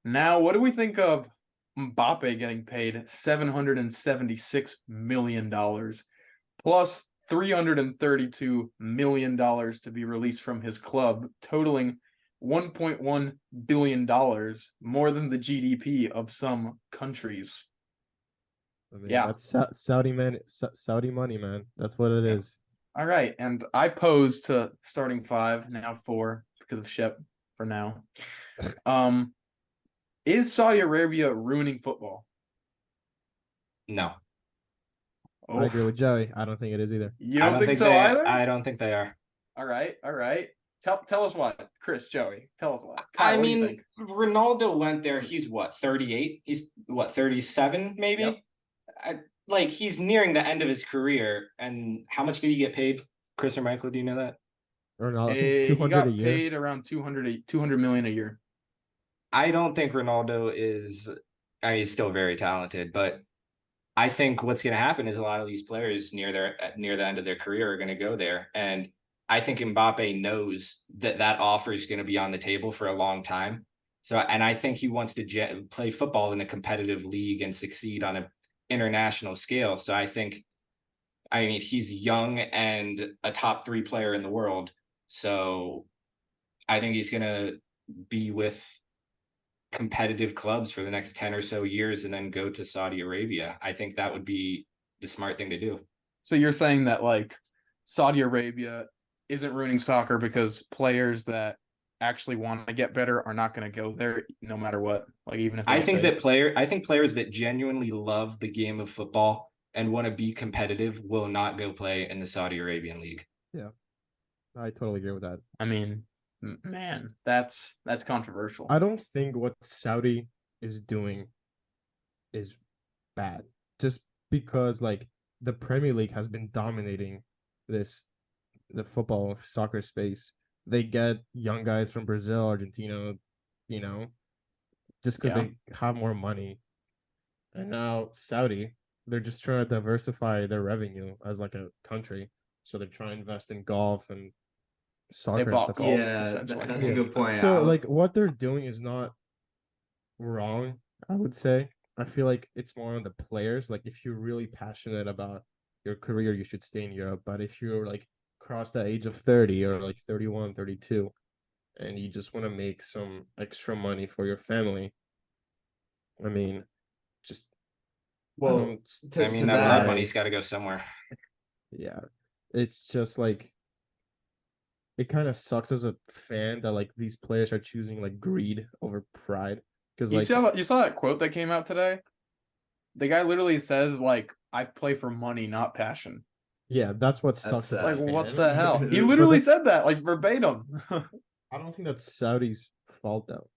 Now, what do we think of Mbappe getting paid $776 million plus $332 million to be released from his club, totaling $1.1 billion, more than the GDP of some countries. I mean, Yeah. that's Saudi money, man. That's what it Yeah. is. All right. And I pose to starting five, now four, because of Shep for now. Is Saudi Arabia ruining football? No, I agree Oh, with Joey. I don't think it is either. you don't think so either? I don't think they are. All right, all right. Tell us why, Chris, Joey. Tell us why. I Kyle, what do you mean, think? Ronaldo went there. He's what, 38? He's what, 37 Yep. maybe? Like he's nearing the end of his career. And how much did he get paid? Chris or Michael, do you know that? Or no, I think two He hundred a got year. paid around 200 million a year. I don't think Ronaldo is. I mean, he's still very talented, but I think what's going to happen is a lot of these players near the end of their career are going to go there, and I think Mbappe knows that that offer is going to be on the table for a long time. So, and I think he wants to play football in a competitive league and succeed on an international scale. So, I mean, he's young and a top three player in the world. So, I think he's going to be with competitive clubs for the next 10 or so years and then go to Saudi Arabia. I think that would be the smart thing to do. So you're saying that like Saudi Arabia isn't ruining soccer because players that actually want to get better are not going to go there no matter what, like even if they get paid. I think players that genuinely love the game of football and want to be competitive will not go play in the Saudi Arabian league. Yeah, I totally agree with that. I mean, man, that's controversial. I don't think what Saudi is doing is bad. Just because like the Premier League has been dominating this the football soccer space. They get young guys from Brazil, Argentina, you know, just because Yeah. they have more money. And now Saudi, they're just trying to diversify their revenue as like a country. So they're trying to invest in golf and They soccer and bought stuff. golf Yeah, essentially. that's a Yeah. good point. So like what they're doing is not wrong, I would say. I feel like it's more on the players. Like if you're really passionate about your career, you should stay in Europe. But if you're like cross the age of 30 or like 31, 32, and you just want to make some extra money for your family, I mean, just I Well, don't I to mean, that that, money's got to go somewhere. yeah. It's just like it kind of sucks as a fan that like these players are choosing like greed over pride. Because like You saw that quote that came out today? The guy literally says like I play for money, not passion. yeah, that's what that's sucks as a Like what fan. the hell? He But literally like said that like verbatim. I don't think that's Saudi's fault though.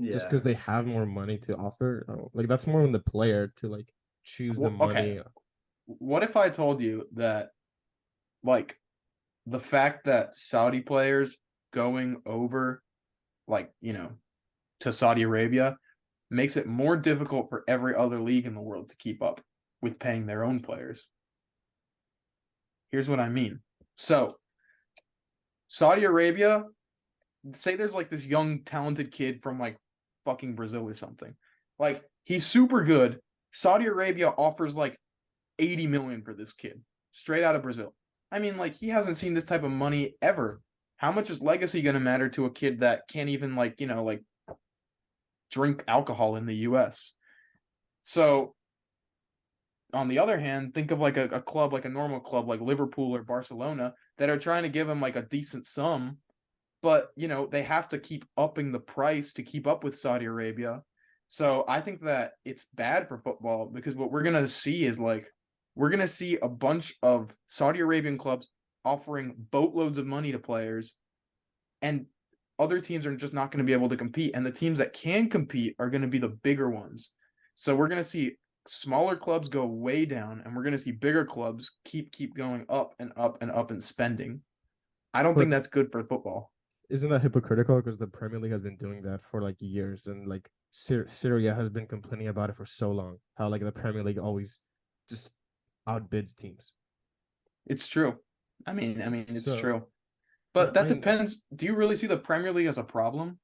Just yeah. because they have more money to offer. Like that's more on the player to like choose the Well, okay. money. What if I told you that like the fact that Saudi players going over like, to Saudi Arabia makes it more difficult for every other league in the world to keep up with paying their own players. Here's what I mean. So, Saudi Arabia, say there's like this young talented kid from like fucking Brazil or something. Like he's super good. Saudi Arabia offers like 80 million for this kid straight out of Brazil. I mean, like he hasn't seen this type of money ever. How much is legacy going to matter to a kid that can't even like, like drink alcohol in the US? So, on the other hand, think of like a club, like a normal club like Liverpool or Barcelona that are trying to give him like a decent sum, but they have to keep upping the price to keep up with Saudi Arabia. So I think that it's bad for football because what we're gonna see is like we're gonna see a bunch of Saudi Arabian clubs offering boatloads of money to players, and other teams are just not going to be able to compete. And the teams that can compete are going to be the bigger ones. So we're going to see smaller clubs go way down, and we're going to see bigger clubs keep going up and up and up in spending. I don't But think that's good for football. isn't that hypocritical? Because the Premier League has been doing that for like years, and like Syria has been complaining about it for so long. How like the Premier League always just outbids teams. It's true. It's So true. But that I depends. Do you really see the Premier League as a problem?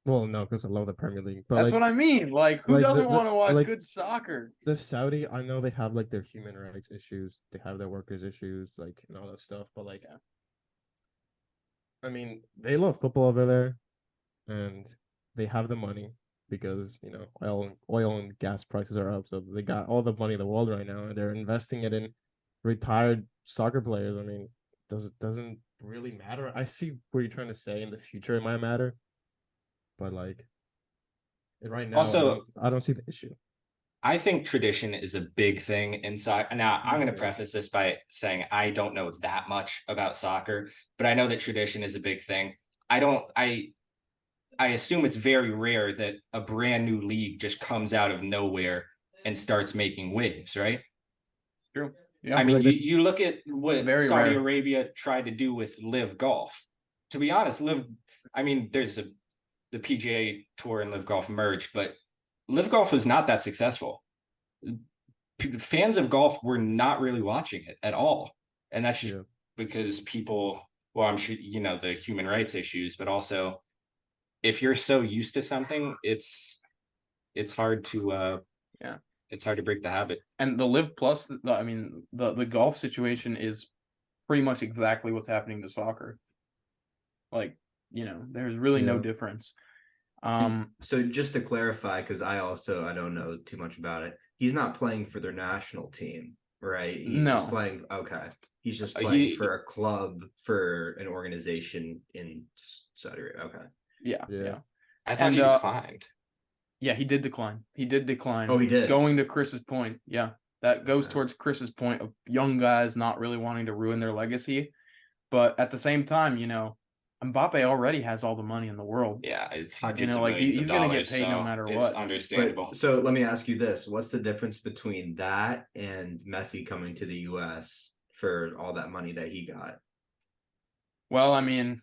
Well, no, because I love the Premier League, but That's what I mean. Like, who like doesn't want to watch like good soccer? the Saudi, I know they have like their human rights issues, they have their workers issues, like and all that stuff. But like, I mean, they love football over there, and they have the money because oil and gas prices are up, so they got all the money in the world right now, and they're investing it in retired soccer players. I mean, doesn't really matter. I see what you're trying to say. In the future, it might matter, but like right now, Also, I don't see the issue. I think tradition is a big thing in soccer. Now, I'm going to Mhm. preface this by saying I don't know that much about soccer, but I know that tradition is a big thing. I don't. I assume it's very rare that a brand new league just comes out of nowhere and starts making waves, right? True. I Yeah. mean, Like you look at what Very Saudi rare. Arabia tried to do with Live Golf. To be honest, I mean, the PGA Tour and Live Golf merged, but Live Golf was not that successful. Fans of golf were not really watching it at all, and that's just yeah, because people. Well, I'm sure the human rights issues, but also if you're so used to something, it's hard to Yeah. it's hard to break the habit. And the Live Plus, I mean, the golf situation is pretty much exactly what's happening to soccer. Like, there's really no yeah. difference. And Um, so just to clarify, because I don't know too much about it, he's not playing for their national team, right? He's just no. playing. Okay, he's just playing He for a club for an organization in Saudi Arabia. Okay. Yeah, Yeah. yeah. I thought And he declined. yeah, he did decline. He did decline. Oh, he did. Going to Chris's point, yeah. That goes Okay. towards Chris's point of young guys not really wanting to ruin their legacy. But at the same time, Mbappe already has all the money in the world. Yeah, it's hundreds of Like millions of he's gonna get dollars, paid no so matter it's what. understandable. But so let me ask you this: what's the difference between that and Messi coming to the U.S. for all that money that he got? Well, I mean,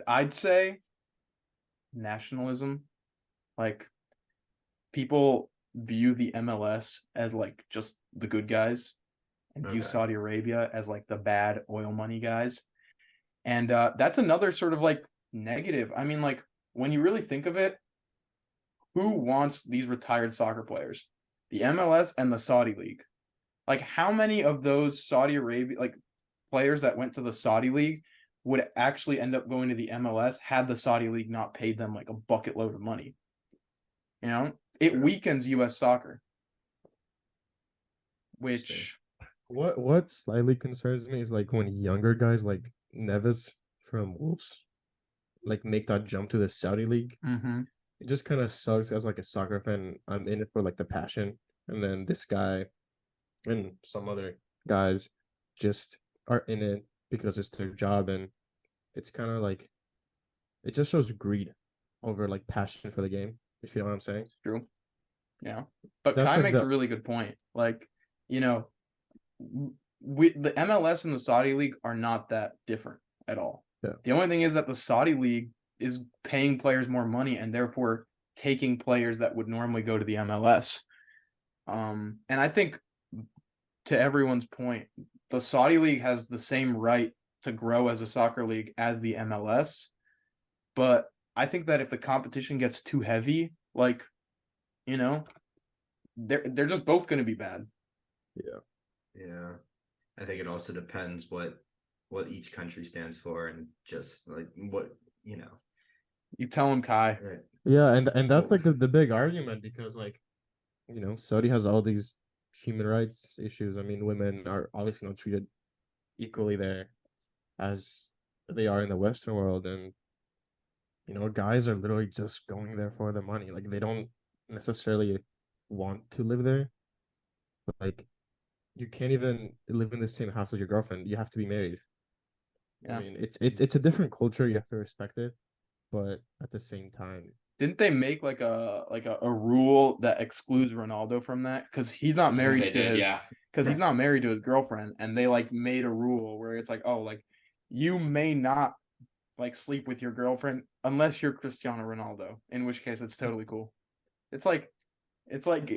I'd say nationalism. Like people view the MLS as like just the good guys and view Okay. Saudi Arabia as like the bad oil money guys. And that's another sort of like negative. I mean, like when you really think of it, who wants these retired soccer players? The MLS and the Saudi League. Like how many of those Saudi Arabia like players that went to the Saudi League would actually end up going to the MLS had the Saudi League not paid them like a bucket load of money? It Sure. weakens US soccer, Interesting. which What slightly concerns me is like when younger guys like Neves from Wolves like make that jump to the Saudi league. It just kind of sucks as like a soccer fan. I'm in it for like the passion, and then this guy and some other guys just are in it because it's their job, and it's kind of like it just shows greed over like passion for the game. If you know what I'm saying. it's true. Yeah. But That's Kai like makes the a really good point. Like, you know, the MLS and the Saudi League are not that different at all. Yeah. The only thing is that the Saudi League is paying players more money and therefore taking players that would normally go to the MLS. And I think to everyone's point, the Saudi League has the same right to grow as a soccer league as the MLS. But I think that if the competition gets too heavy, like, you know, they're just both going to be bad. Yeah. I think it also depends what each country stands for and just like what You tell him, Kai. Right. Yeah, and that's Oh. like the big argument because like Saudi has all these human rights issues. I mean, women are obviously not treated equally there as they are in the Western world, and guys are literally just going there for the money. Like they don't necessarily want to live there. But like you can't even live in the same house as your girlfriend. You have to be married. I Yeah. mean, it's a different culture. You have to respect it, but at the same time, Didn't they make like a rule that excludes Ronaldo from that? Because he's not married They to did, his yeah. because he's not married to his girlfriend, and they like made a rule where it's like, oh, like you may not like sleep with your girlfriend unless you're Cristiano Ronaldo, in which case it's totally cool. It's like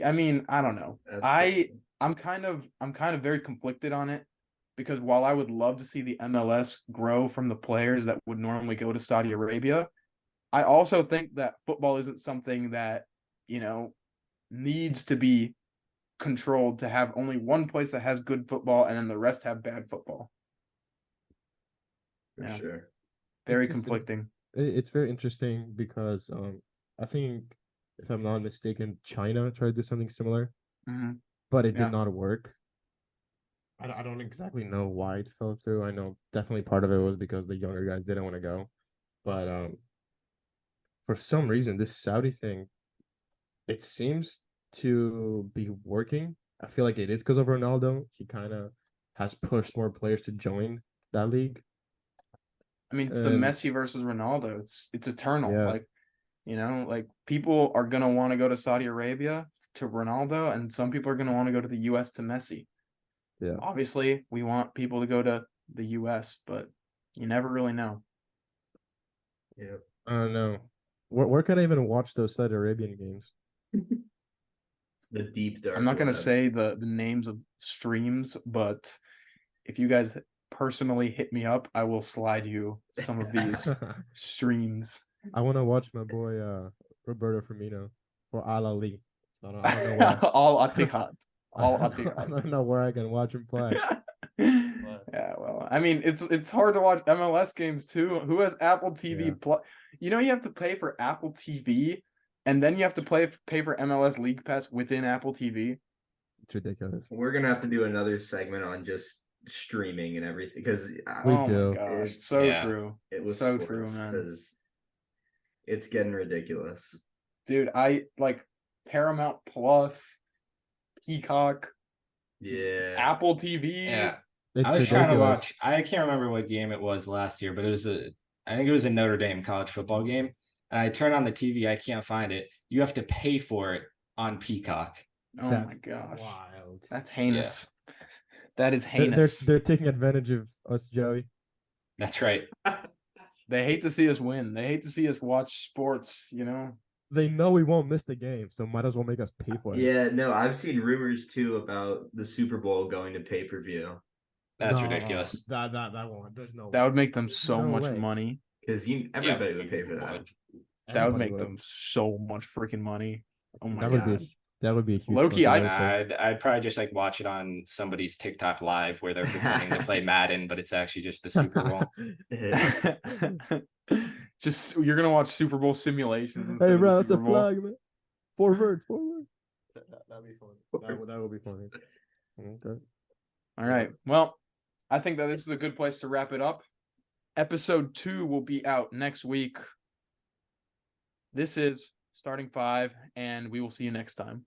I mean, I don't know. That's crazy. I'm kind of very conflicted on it because while I would love to see the MLS grow from the players that would normally go to Saudi Arabia, I also think that football isn't something that, needs to be controlled to have only one place that has good football and then the rest have bad football. For Yeah. sure. Very It's just- conflicting. It's very interesting because I think if I'm not mistaken, China tried to do something similar, Hmm. but it Yeah. did not work. I don't exactly know why it fell through. I know definitely part of it was because the younger guys didn't want to go, but for some reason this Saudi thing, it seems to be working. I feel like it is because of Ronaldo. He kind of has pushed more players to join that league. I mean, it's the And Messi versus Ronaldo. It's eternal. yeah, Like people are gonna want to go to Saudi Arabia to Ronaldo, and some people are gonna want to go to the US to Messi. yeah. Obviously, we want people to go to the US, but you never really know. Yeah. I don't know. Where can I even watch those Saudi Arabian games? The deep dark I'm not gonna web. say the names of streams, but if you guys personally hit me up, I will slide you some of these streams. I want to watch my boy Roberto Firmino for Al Ali. I don't know where. All Atihad. All I Atihad. don't know where I can watch him play. Yeah, well, I mean, it's hard to watch MLS games too. Who has Apple TV Yeah. Plus? You have to pay for Apple TV, and then you have to pay for MLS League Pass within Apple TV. It's ridiculous. We're gonna have to do another segment on just streaming and everything because We Oh my do. gosh, It- so yeah. true. it was So true, man. because it's getting ridiculous. Dude, I like Paramount Plus, Peacock, Yeah. Apple TV. Yeah. It's I was trying to ridiculous. watch. I can't remember what game it was last year, but I think it was a Notre Dame college football game. And I turn on the TV, I can't find it. You have to pay for it on Peacock. Oh That's my gosh, wild. that's heinous. That is They're, heinous. they're taking advantage of us, Joey. That's right. They hate to see us win. They hate to see us watch sports. They know we won't miss the game, so might as well make us pay for it. Yeah, no, I've seen rumors too about the Super Bowl going to pay-per-view That's No, ridiculous. That won't. There's no. That would make them so No much way. money. because everybody would pay for that. That would Anybody make them so much freaking money. Oh my That would god. be that would be a huge. Low-key, I- controversy. I'd probably just like watch it on somebody's TikTok live where they're pretending to play Madden, but it's actually just the Super Bowl. Just you're gonna watch Super Bowl simulations instead Hey, of bro, the that's a Super Bowl. flag, man. Forward. That'd be funny. That would be funny. Okay. All right. Well, I think that this is a good place to wrap it up. Episode 2 will be out next week. This is Starting Five, and we will see you next time.